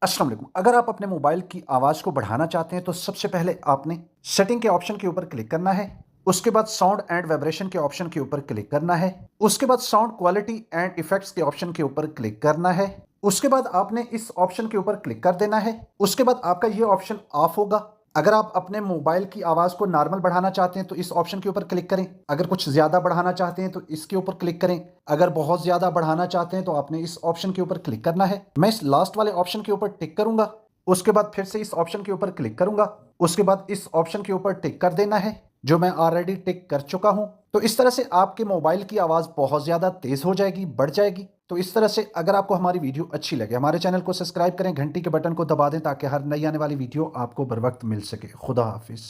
अस्सलाम वालेकुम। अगर आप अपने मोबाइल की आवाज़ को बढ़ाना चाहते हैं तो सबसे पहले आपने सेटिंग के ऑप्शन के ऊपर क्लिक करना है। उसके बाद साउंड एंड वाइब्रेशन के ऑप्शन के ऊपर क्लिक करना है। उसके बाद साउंड क्वालिटी एंड इफेक्ट्स के ऑप्शन के ऊपर क्लिक करना है। उसके बाद आपने इस ऑप्शन के ऊपर क्लिक कर देना है। उसके बाद आपका ये ऑप्शन ऑफ होगा। अगर आप अपने मोबाइल की आवाज़ को नॉर्मल बढ़ाना चाहते हैं तो इस ऑप्शन के ऊपर क्लिक करें। अगर कुछ ज़्यादा बढ़ाना चाहते हैं तो इसके ऊपर क्लिक करें। अगर बहुत ज़्यादा बढ़ाना चाहते हैं तो आपने इस ऑप्शन के ऊपर क्लिक करना है। मैं इस लास्ट वाले ऑप्शन के ऊपर टिक करूंगा। उसके बाद फिर से इस ऑप्शन के ऊपर क्लिक करूंगा। उसके बाद इस ऑप्शन के ऊपर टिक कर देना है, जो मैं ऑलरेडी टिक कर चुका हूं। तो इस तरह से आपके मोबाइल की आवाज़ बहुत ज़्यादा तेज़ हो जाएगी, बढ़ जाएगी। तो इस तरह से अगर आपको हमारी वीडियो अच्छी लगे, हमारे चैनल को सब्सक्राइब करें, घंटी के बटन को दबा दें ताकि हर नई आने वाली वीडियो आपको बर वक्त मिल सके। खुदा हाफिज़।